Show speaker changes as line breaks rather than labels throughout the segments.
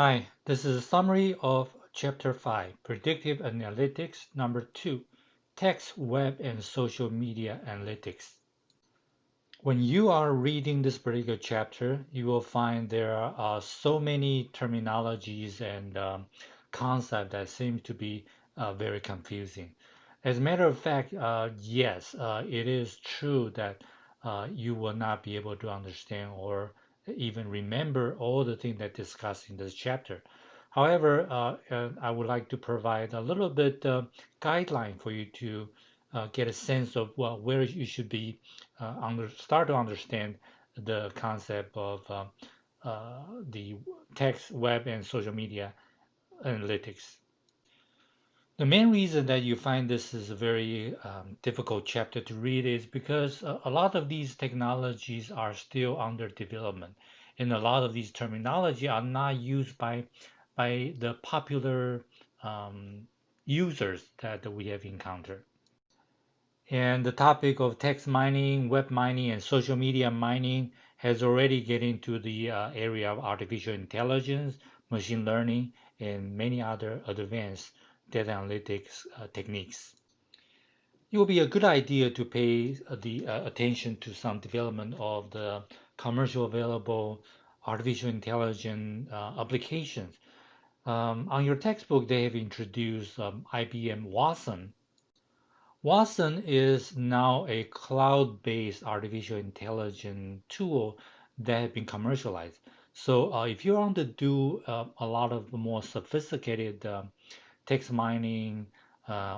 Hi, this is a summary of Chapter 5, Predictive Analytics, Number 2, Text, Web, and Social Media Analytics. When you are reading this particular chapter, you will find there are so many terminologies and concepts that seem to be very confusing. As a matter of fact, yes, it is true that you will not be able to understand or even remember all the things that discussed in this chapter. However, I would like to provide a little bit guideline for you to get a sense of where you should be start to understand the concept of the text, web, and social media analytics. The main reason that you find this is a very difficult chapter to read is because a lot of these technologies are still under development, and a lot of these terminology are not used by the popular users that we have encountered. And the topic of text mining, web mining, and social media mining has already get into the area of artificial intelligence, machine learning, and many other advanced data analytics techniques. It will be a good idea to pay the attention to some development of the commercial available artificial intelligence applications. On your textbook, they have introduced IBM Watson. Watson is now a cloud-based artificial intelligence tool that has been commercialized. So if you want to do a lot of more sophisticated text mining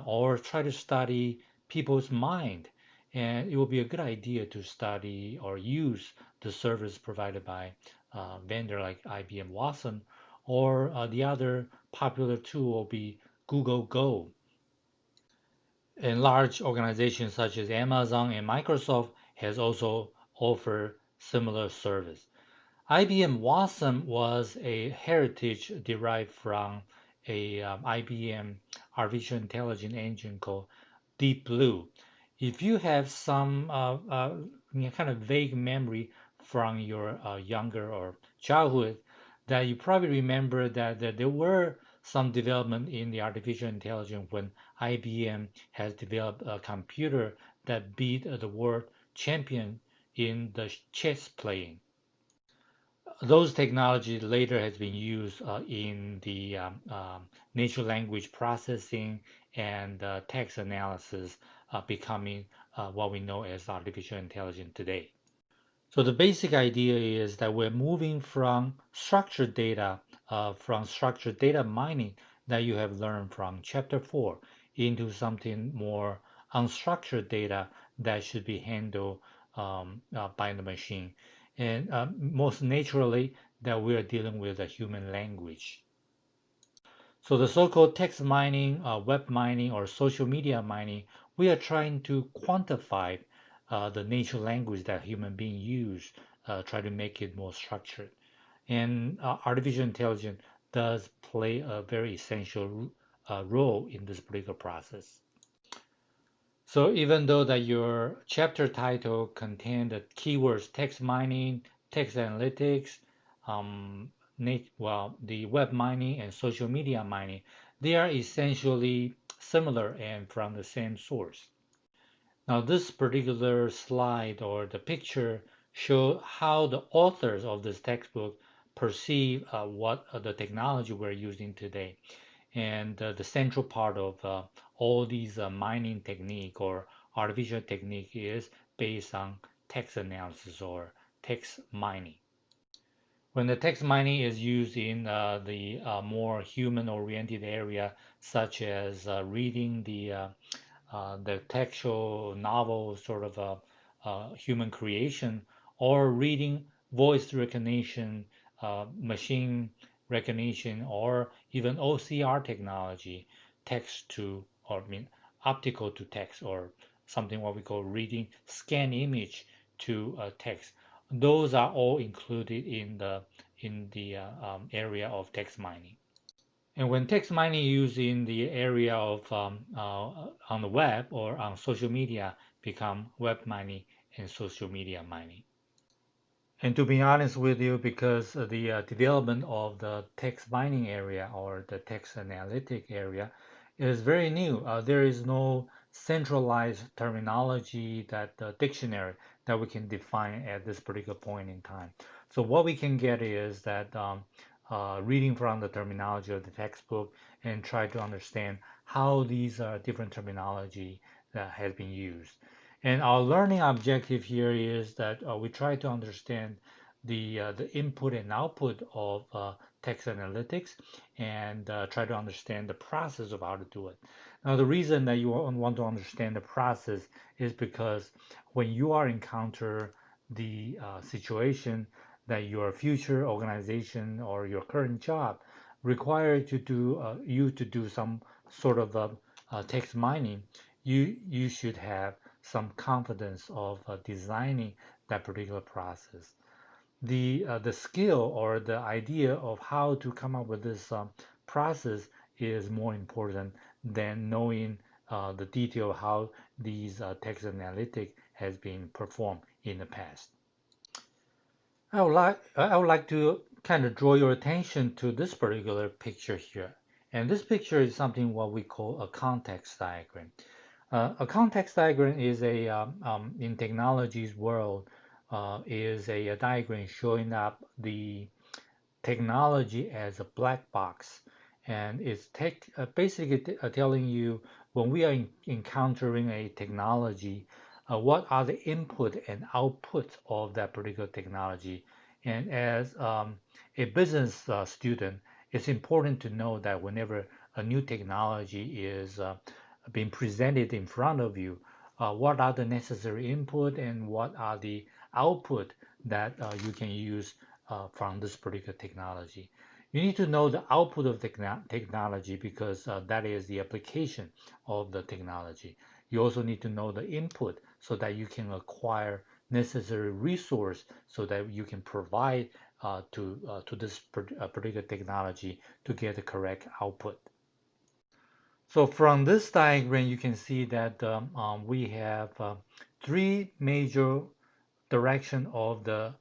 or try to study people's mind, and it will be a good idea to study or use the service provided by vendor like IBM Watson, or the other popular tool will be Google Go. And large organizations such as Amazon and Microsoft has also offered similar service. IBM Watson was a heritage derived from a IBM artificial intelligence engine called Deep Blue. If you have some kind of vague memory from your younger or childhood, that you probably remember that there were some development in the artificial intelligence when IBM has developed a computer that beat the world champion in the chess playing. Those technologies later has been used in the natural language processing and text analysis, becoming what we know as artificial intelligence today. So the basic idea is that we're moving from structured data mining that you have learned from Chapter 4 into something more unstructured data that should be handled by the machine. And most naturally, that we are dealing with a human language. So the so-called text mining, web mining, or social media mining, we are trying to quantify the natural language that human beings use, try to make it more structured. And artificial intelligence does play a very essential role in this particular process. So even though that your chapter title contained the keywords text mining, text analytics, um, the web mining and social media mining, they are essentially similar and from the same source. Now this particular slide or the picture show how the authors of this textbook perceive what the technology we're using today. And the central part of all these mining technique or artificial technique is based on text analysis or text mining. When the text mining is used in the more human-oriented area, such as reading the textual novel sort of human creation, or reading voice recognition, machine recognition, or even OCR technology, text to, or I mean, optical to text, or something what we call reading scan image to text. Those are all included in the area of text mining. And when text mining is used in the area of on the web or on social media, become web mining and social media mining. And to be honest with you, because the development of the text mining area or the text analytic area is very new. There is no centralized terminology that dictionary that we can define at this particular point in time. So what we can get is that reading from the terminology of the textbook and try to understand how these different terminology that has been used. And our learning objective here is that we try to understand the input and output of text analytics and try to understand the process of how to do it. Now, the reason that you want to understand the process is because when you are encounter the situation that your future organization or your current job require you to do some sort of text mining, you should have some confidence of designing that particular process. The skill or the idea of how to come up with this process is more important than knowing the detail of how these text analytic has been performed in the past. I would like to kind of draw your attention to this particular picture here. And this picture is something what we call a context diagram. A context diagram is in technology's world, is a diagram showing up the technology as a black box, and it's basically telling you when we are encountering a technology, what are the input and output of that particular technology. And as a business student, it's important to know that whenever a new technology is being presented in front of you, what are the necessary input and what are the output that you can use from this particular technology. You need to know the output of technology because that is the application of the technology. You also need to know the input so that you can acquire necessary resource so that you can provide to this particular technology to get the correct output. So from this diagram, you can see that we have three major direction of the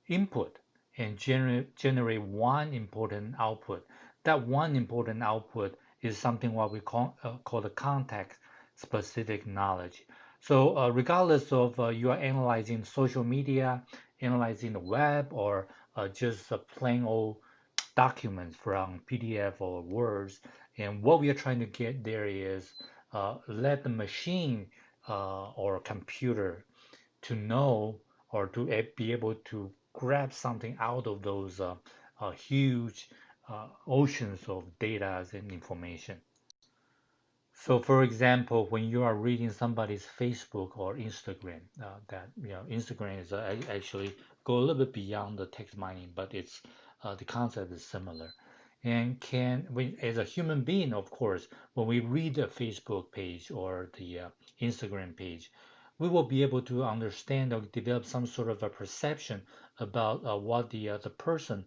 input and generate one important output. That one important output is something what we call the context specific knowledge. So regardless of you are analyzing social media, analyzing the web, or just plain old documents from PDF or words, and what we are trying to get there is let the machine or computer to know or to be able to grab something out of those huge oceans of data and information. So, for example, when you are reading somebody's Facebook or Instagram, Instagram is actually go a little bit beyond the text mining, but it's the concept is similar. And as a human being, of course, when we read a Facebook page or the Instagram page, we will be able to understand or develop some sort of a perception about what the person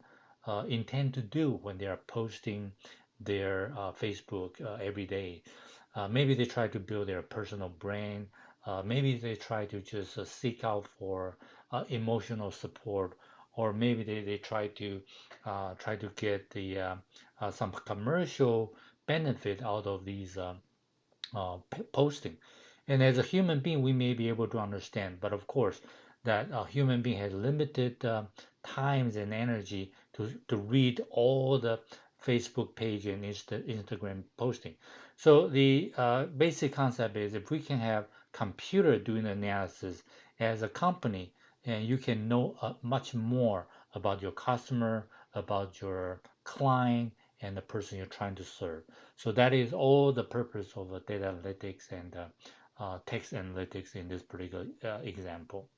intend to do when they are posting their Facebook every day. Maybe they try to build their personal brand. Maybe they try to just seek out for emotional support, or maybe they try to get the some commercial benefit out of these posting. And as a human being, we may be able to understand, but of course, that a human being has limited times and energy to read all the Facebook page and Instagram posting. So the basic concept is if we can have computer doing analysis as a company, and you can know much more about your customer, about your client, and the person you're trying to serve. So that is all the purpose of data analytics and text analytics in this particular example.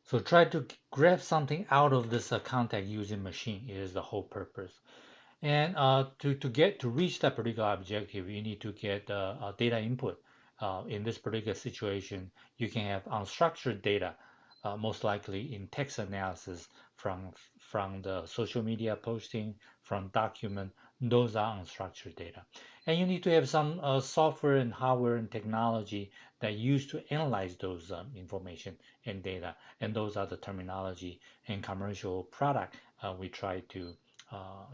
So try to grab something out of this context using machine is the whole purpose. And to reach that particular objective, you need to get data input. In this particular situation, you can have unstructured data most likely in text analysis from the social media posting, from document. Those are unstructured data, and you need to have some software and hardware and technology that used to analyze those information and data. And those are the terminology and commercial product we try to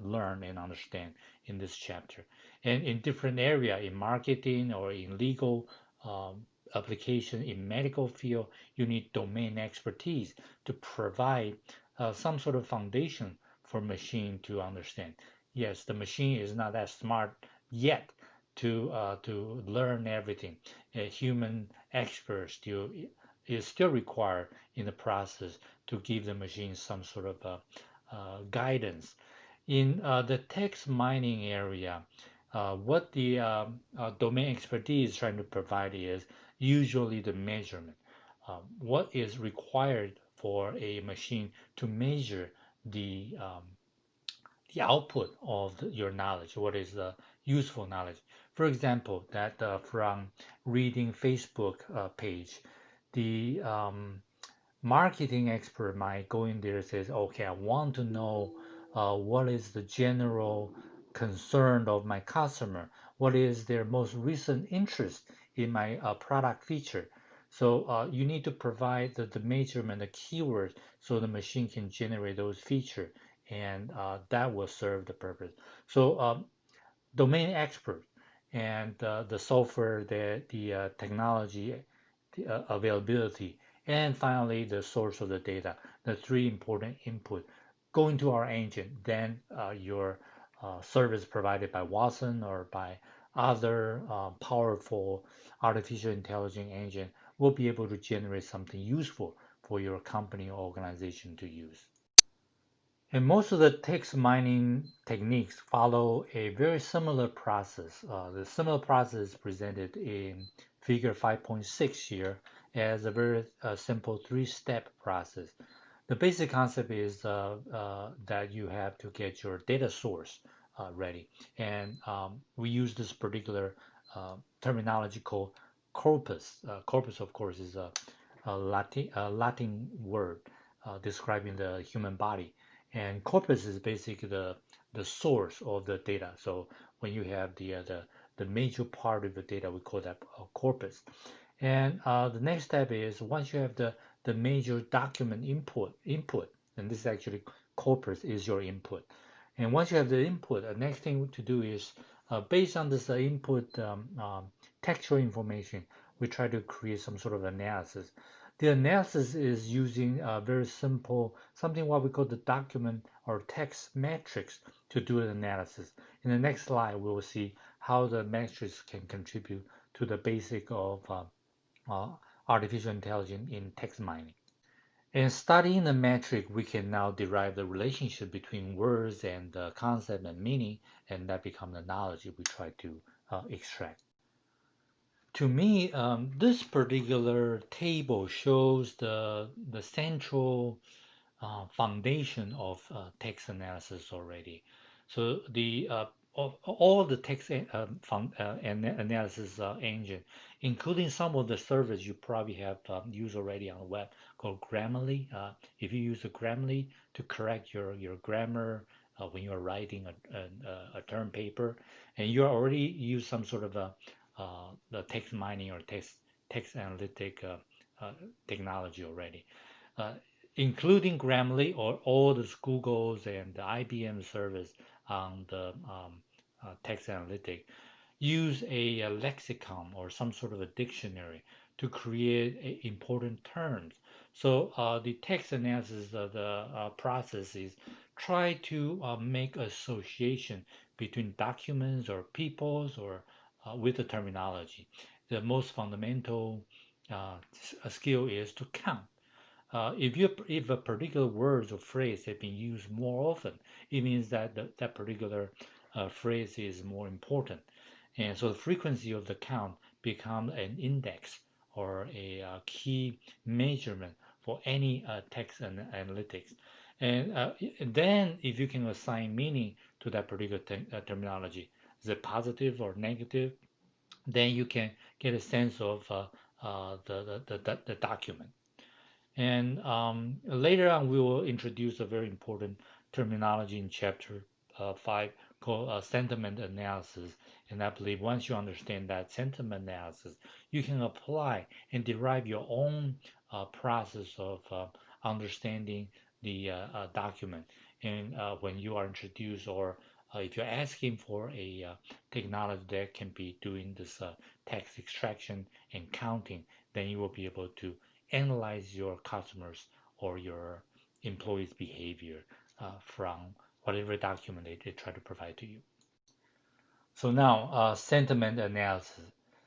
learn and understand in this chapter. And in different area, in marketing or in legal application, in medical field, you need domain expertise to provide some sort of foundation for machine to understand. Yes, the machine is not that smart yet to learn everything. A human expert still is still required in the process to give the machine some sort of guidance. In the text mining area, what the domain expertise is trying to provide is usually the measurement. What is required for a machine to measure the output of your knowledge? What is the useful knowledge? For example, that from reading Facebook page, the marketing expert might go in there and says, okay, I want to know what is the general concern of my customer, what is their most recent interest in my product feature. So you need to provide the measurement, the keywords, so the machine can generate those features, and that will serve the purpose. So domain expert and the software, the technology, the availability, and finally the source of the data. The three important input go into our engine. Then your service provided by Watson or by other powerful artificial intelligence engine will be able to generate something useful for your company or organization to use. And most of the text mining techniques follow a very similar process. The similar process is presented in figure 5.6 here as a very simple three-step process. The basic concept is that you have to get your data source ready. And we use this particular terminology called corpus. Corpus, of course, is a Latin word describing the human body. And corpus is basically the source of the data. So when you have the major part of the data, we call that corpus. And the next step is once you have the major document input, and this is actually corpus is your input. And once you have the input, the next thing to do is based on this input textual information, we try to create some sort of analysis. The analysis is using a very simple, something what we call the document or text matrix to do an analysis. In the next slide, we will see how the matrix can contribute to the basic of uh, artificial intelligence in text mining. In studying the metric, we can now derive the relationship between words and the concept and meaning, and that becomes the knowledge we try to extract. To me, this particular table shows the central foundation of text analysis already. So the all the text analysis engine, including some of the servers you probably have used already on the web called Grammarly. If you use a Grammarly to correct your grammar when you're writing a term paper, and you already use some sort of the text mining or text analytic technology already. Uh, Including Grammarly or all the Google's and the IBM service on the text analytic, use a lexicon or some sort of a dictionary to create important terms. So the text analysis of the process is try to make association between documents or peoples or with the terminology. The most fundamental skill is to count. If a particular word or phrase has been used more often, it means that that particular phrase is more important. And so the frequency of the count becomes an index or a key measurement for any text analytics. And then if you can assign meaning to that particular terminology, is it positive or negative? Then you can get a sense of the document. And later on, we will introduce a very important terminology in chapter 5 called sentiment analysis. And I believe once you understand that sentiment analysis, you can apply and derive your own process of understanding the document. And when you are introduced, or if you're asking for a technology that can be doing this text extraction and counting, then you will be able to analyze your customers or your employees' behavior from whatever document they try to provide to you. So now, sentiment analysis.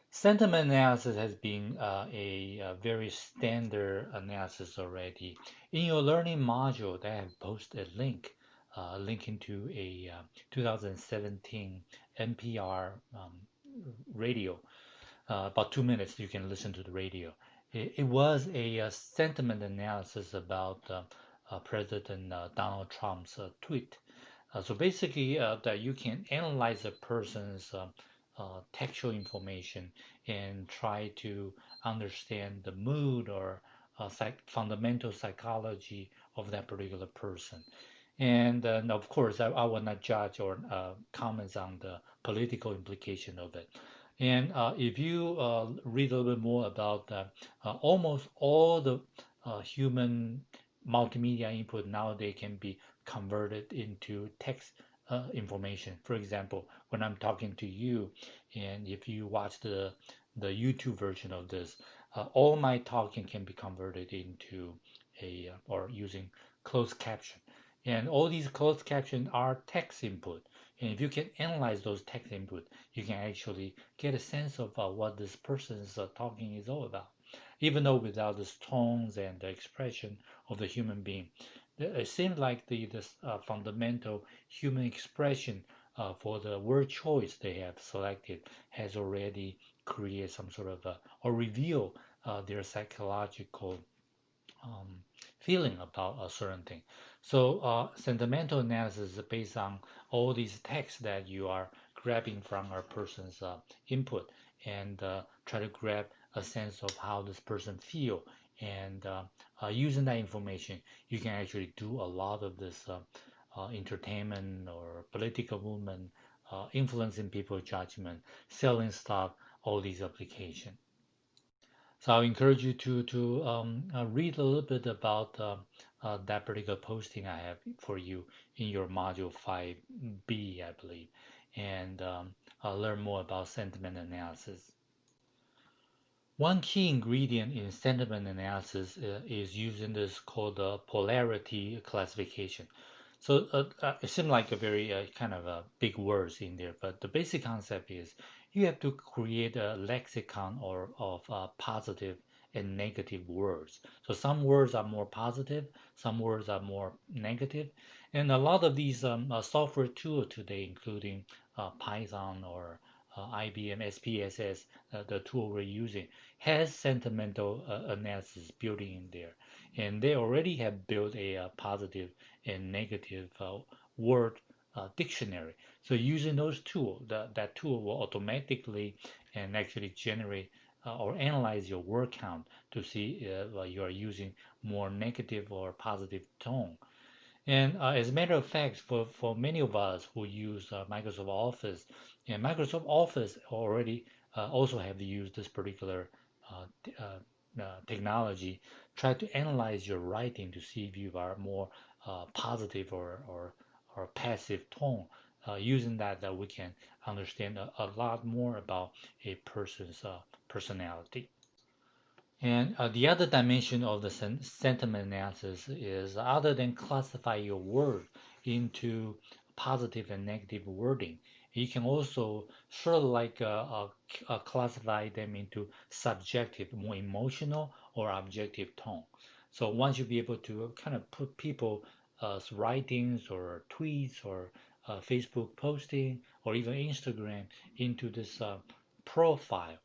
Sentiment analysis has been a very standard analysis already. In your learning module, they have posted a link linking to a 2017 NPR radio about 2 minutes you can listen to the radio. It was a sentiment analysis about President Donald Trump's tweet. So basically, that you can analyze a person's textual information and try to understand the mood or fundamental psychology of that particular person. And of course, I will not judge or comment on the political implication of it. And if you read a little bit more about almost all the human multimedia input nowadays can be converted into text information. For example, when I'm talking to you, and if you watch the YouTube version of this, all my talking can be converted into a or using closed caption. And all these closed captions are text input. And if you can analyze those text input, you can actually get a sense of what this person's talking is all about, even though without the tones and the expression of the human being. It seems like the fundamental human expression for the word choice they have selected has already created some sort of or reveal their psychological um, feeling about a certain thing. So sentimental analysis is based on all these texts that you are grabbing from a person's input and try to grab a sense of how this person feel. And using that information, you can actually do a lot of this entertainment or political movement, influencing people's judgment, selling stock, all these applications. So I encourage you to read a little bit about that particular posting I have for you in your module 5B, I believe, and learn more about sentiment analysis. One key ingredient in sentiment analysis is using this called the polarity classification. So it seems like a very kind of big words in there, but the basic concept is you have to create a lexicon or of positive and negative words. So some words are more positive, some words are more negative, and a lot of these software tools today, including Python or IBM SPSS, the tool we're using, has sentimental analysis built in there, and they already have built a positive and negative word dictionary. So using those tools, that tool will automatically and actually generate or analyze your word count to see if you are using more negative or positive tone. And as a matter of fact, for many of us who use Microsoft Office, and Microsoft Office already also have used this particular technology, try to analyze your writing to see if you are more positive or passive tone. Using that, we can understand a lot more about a person's personality. And the other dimension of the sentiment analysis is other than classify your word into positive and negative wording, you can also sort of like classify them into subjective, more emotional or objective tone. So once you be able to kind of put people writings or tweets or Facebook posting or even Instagram into this profile,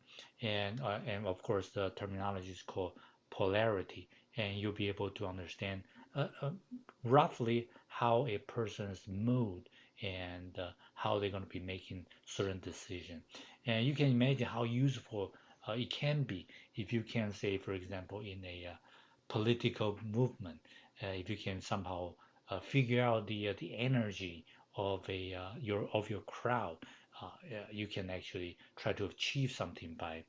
and of course the terminology is called polarity, and you'll be able to understand roughly how a person's mood and how they're going to be making certain decisions. And you can imagine how useful it can be if you can say, for example, in a political movement. If you can somehow figure out the energy of your crowd, you can actually try to achieve something by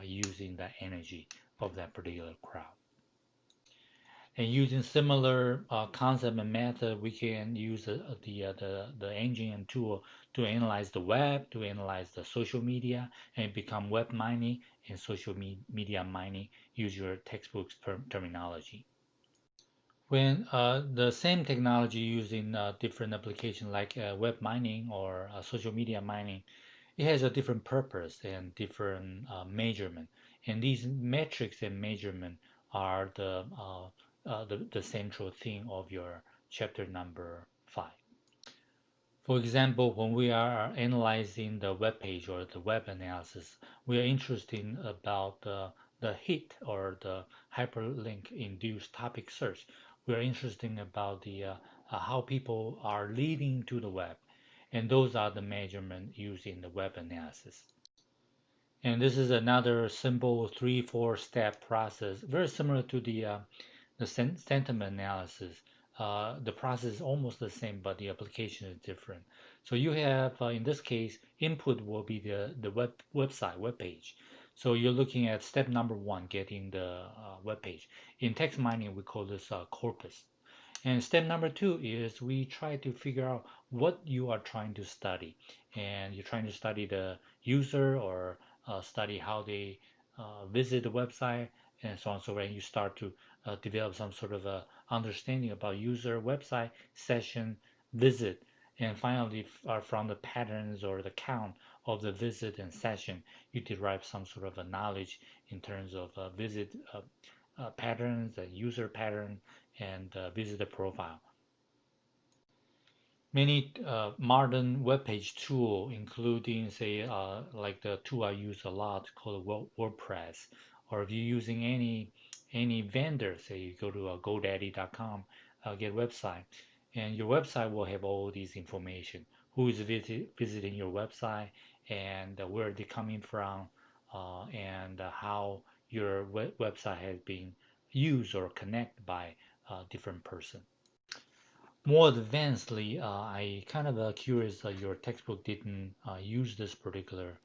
using the energy of that particular crowd. And using similar concept and method, we can use the engine and tool to analyze the web, to analyze the social media, and become web mining and social media mining. Use your textbook's terminology. When the same technology used in different application like web mining or social media mining, it has a different purpose and different measurement. And these metrics and measurement are the central theme of your chapter number 5. For example, when we are analyzing the web page or the web analysis, we are interested about the hit or the hyperlink induced topic search. We are interested about the how people are leading to the web, and those are the measurement used in the web analysis. And this is another simple 3-4 step process, very similar to the sentiment analysis. The process is almost the same, but the application is different. So you have, in this case, input will be the web page. So you're looking at step number 1, getting the web page. In text mining, we call this corpus. And step number 2 is we try to figure out what you are trying to study. And you're trying to study the user or study how they visit the website and so on and so forth. And you start to develop some sort of a understanding about user, website, session, visit. And finally, from the patterns or the count of the visit and session, you derive some sort of a knowledge in terms of visit patterns, user pattern, and visitor profile. Many modern web page tool, including say like the tool I use a lot called WordPress, or if you're using any vendor, say you go to GoDaddy.com, get website, and your website will have all these information: who is visiting your website, and where they're coming from, and how your website has been used or connected by different person. More advancedly, I kind of curious that your textbook didn't use this particular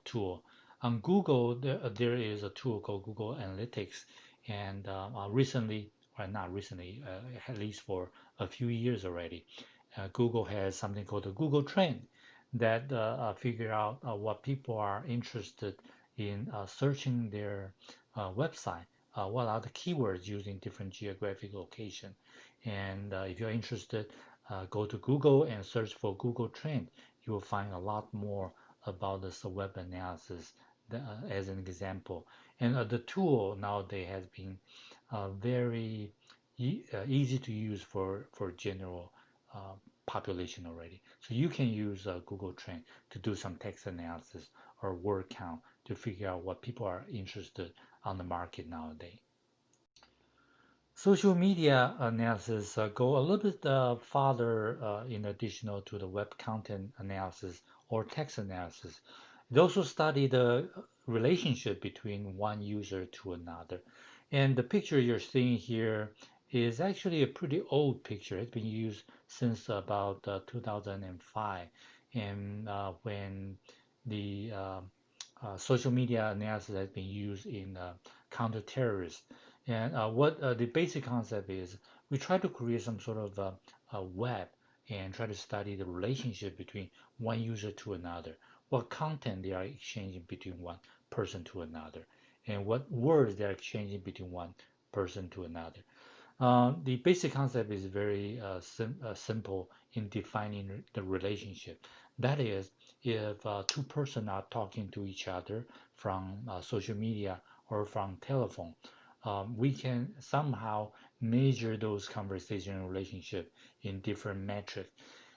tool. On Google, there is a tool called Google Analytics, and recently, or not recently, at least for a few years already, Google has something called the Google Trend that figure out what people are interested in searching their website. What are the keywords used in different geographic location? And if you're interested, go to Google and search for Google Trend. You will find a lot more about this web analysis as an example. And the tool nowadays has been very easy to use for general population already. So you can use Google Trend to do some text analysis or word count to figure out what people are interested on the market nowadays. Social media analysis go a little bit farther in additional to the web content analysis or text analysis. They also study the relationship between one user to another. And the picture you're seeing here is actually a pretty old picture. It's been used since about 2005, and when the social media analysis has been used in counter-terrorist. And what the basic concept is, we try to create some sort of a web and try to study the relationship between one user to another, what content they are exchanging between one person to another, and what words they are exchanging between one person to another. The basic concept is very simple in defining the relationship. That is, if two persons are talking to each other from social media or from telephone, we can somehow measure those conversation and relationship in different metrics.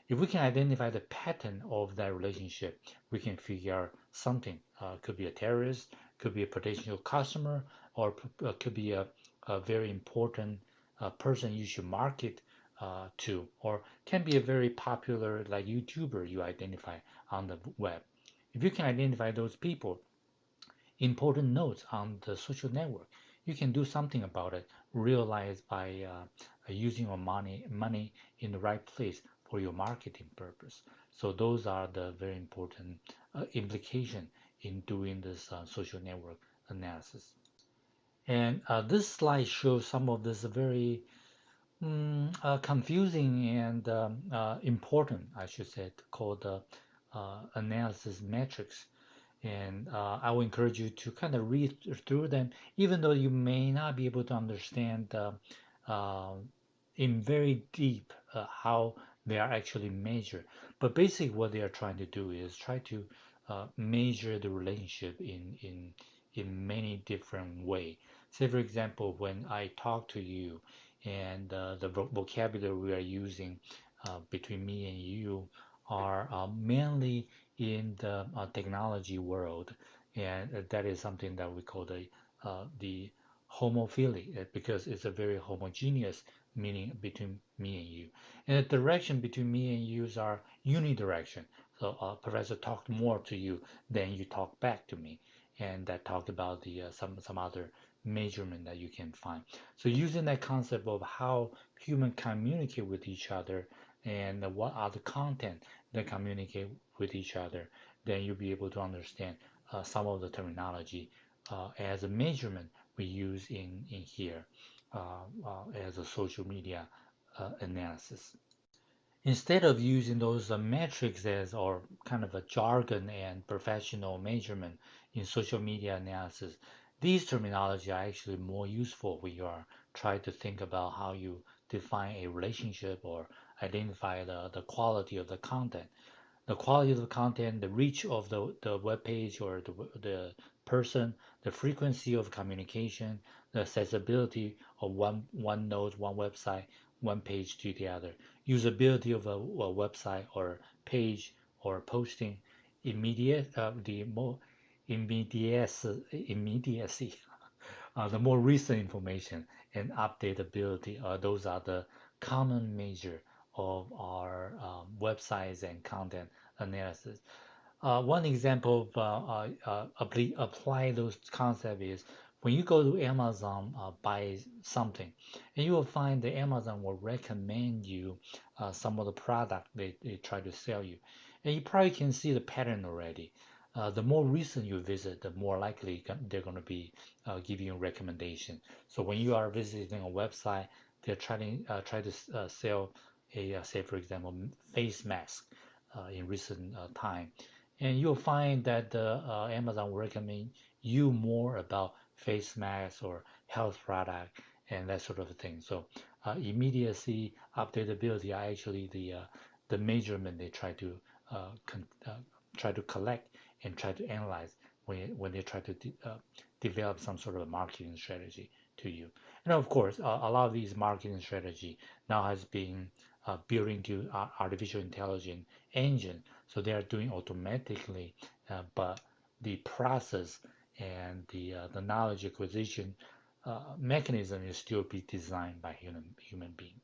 If we can identify the pattern of that relationship, we can figure out something. Could be a terrorist, could be a potential customer, or could be a very important person you should market to, or can be a very popular like YouTuber you identify on the web. If you can identify those people, important nodes on the social network, you can do something about it. Realize by using your money in the right place for your marketing purpose. So those are the very important implication in doing this social network analysis. And this slide shows some of this very confusing and important, I should say, called analysis metrics. And I will encourage you to kind of read through them, even though you may not be able to understand uh, in very deep how they are actually measured. But basically, what they are trying to do is try to measure the relationship in many different way. Say, for example, when I talk to you, and the vocabulary we are using between me and you are mainly in the technology world, and that is something that we call the homophily because it's a very homogeneous meaning between me and you. And the direction between me and you are unidirection. So Professor talked more to you than you talk back to me, and that talked about the some other measurement that you can find. So using that concept of how humans communicate with each other and what are the content that communicate with each other, then you'll be able to understand some of the terminology as a measurement we use in here as a social media analysis. Instead of using those metrics as or kind of a jargon and professional measurement in social media analysis, these terminology are actually more useful when you are trying to think about how you define a relationship or identify the quality of the content. The quality of the content, the reach of the web page or the person, the frequency of communication, the accessibility of one node, one website, one page to the other, usability of a website or page or posting, the more immediacy, the more recent information and updatability. Those are the common measure of our websites and content analysis. One example of apply those concepts is when you go to Amazon buy something, and you will find that Amazon will recommend you some of the product they try to sell you, and you probably can see the pattern already. The more recent you visit, the more likely they're going to be giving you a recommendation. So when you are visiting a website, they're try to sell a say for example face mask in recent time, and you'll find that Amazon will recommend you more about face masks or health product and that sort of thing. So immediacy, updatability are actually the measurement they try to collect and try to analyze when they try to develop some sort of a marketing strategy to you. And of course, a lot of these marketing strategy now has been built into artificial intelligence engine, so they are doing automatically, but the process and the knowledge acquisition mechanism is still be designed by human being.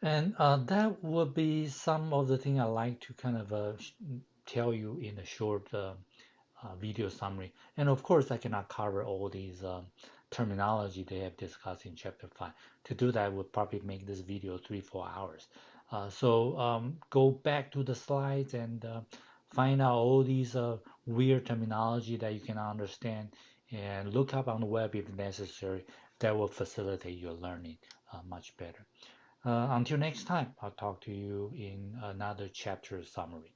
And that would be some of the thing I like to kind of tell you in a short video summary. And of course, I cannot cover all these terminology they have discussed in chapter 5. To do that would probably make this video 3-4 hours. So go back to the slides and find out all these weird terminology that you cannot understand and look up on the web if necessary. That will facilitate your learning much better. Until next time, I'll talk to you in another chapter summary.